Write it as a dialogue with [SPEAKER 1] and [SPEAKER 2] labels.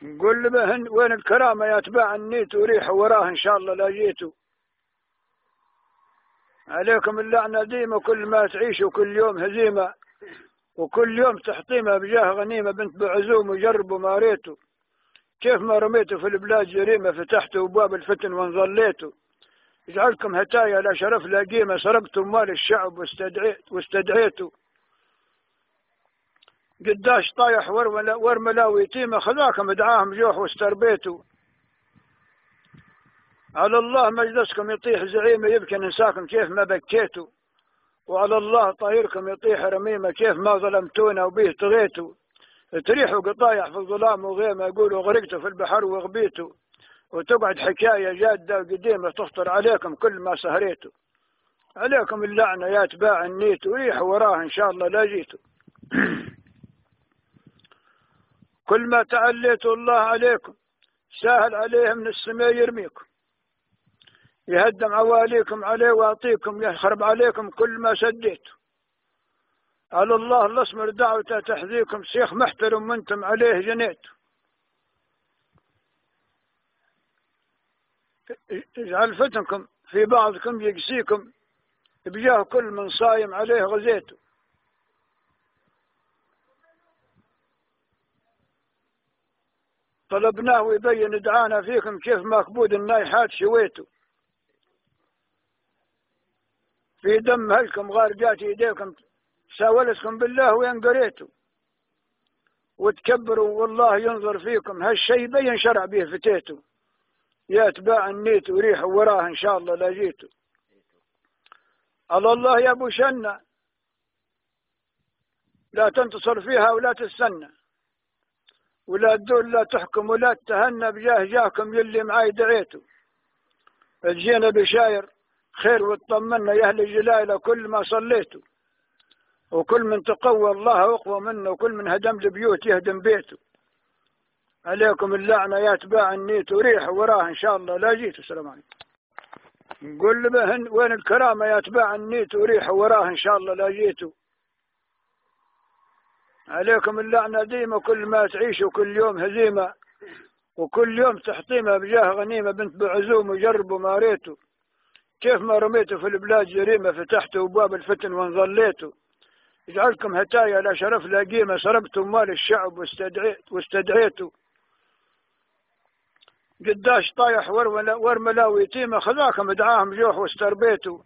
[SPEAKER 1] نقول بهن وين الكرامة يا اتباع النيت وريح وراه ان شاء الله لا جيتوا. عليكم اللعنة ديمة كل ما تعيشوا كل يوم هزيمة وكل يوم تحطيمة بجاه غنيمة بنت بعزوم وجربوا ما ريتوا. كيف ما رميتوا في البلاد جريمة فتحتوا أبواب الفتن وانظليتوا. اجعلكم هتايا لا شرف لا قيمة سرقتوا مال الشعب واستدعيتوا. قداش طايح ورملا ويتيمة خذاكم دعاهم جوح واستربيتوا. على الله مجلسكم يطيح زعيمة يبكي ننساكم كيف ما بكيتوا. وعلى الله طايركم يطيح رميمة كيف ما ظلمتونا وبيه طغيتوا. تريحوا قطايح في الظلام وغيمة يقولوا غرقتوا في البحر وغبيتوا. وتقعد حكاية جادة وقديمة تخطر عليكم كل ما سهريتوا. عليكم اللعنة يا اتباع النيت وريحوا وراه ان شاء الله لا جيتوا. كل ما تعليتوا الله عليكم ساهل عليه من السماء يرميكم. يهدم عواليكم عليه ويعطيكم يخرب عليكم كل ما سديتوا. على الله الاسمر دعوته تحذيكم شيخ محترم وانتم عليه جنيتوا. اجعل فتنكم في بعضكم يقسيكم بجاه كل من صايم عليه غزيته. طلبناه ويبين دعانا فيكم كيف ما كبود النايحات شويتوا. في دم هلكم غارقات يديكم ساولتكم بالله وينقريتوا. وتكبروا والله ينظر فيكم هالشي بين شرع به فتيتوا. يا اتباع النيت وريحوا وراه ان شاء الله لا جيتوا. على الله يا ابو شنة لا تنتصر فيها ولا تستنى ولا تدول لا تحكم ولا تتهنى بجاه جاكم يلي معاي دعيتوا. تجينا بشاير خير واطمنا يا اهل الجلاله كل ما صليتوا. وكل من تقوى الله اقوى منه وكل من هدم البيوت يهدم بيته. عليكم اللعنة يا اتباع النيت وريحوا وراه ان شاء الله لا جيتوا. السلام عليكم. نقول بهن وين الكرامة يا اتباع النيت وريحوا وراه ان شاء الله لا جيتوا. عليكم اللعنة ديمة كل ما تعيشوا كل يوم هزيمة وكل يوم تحطيمة بجاه غنيمة بنت بعزوم وجربوا ما ريتوا. كيف ما رميتوا في البلاد جريمة فتحتوا أبواب الفتن وانظليتوا. اجعلكم هتايا لا شرف لا قيمة سرقتوا مال الشعب واستدعيتوا. قداش طايح ورملا ويتيمة خذاكم دعاهم جوح واستربيتوا.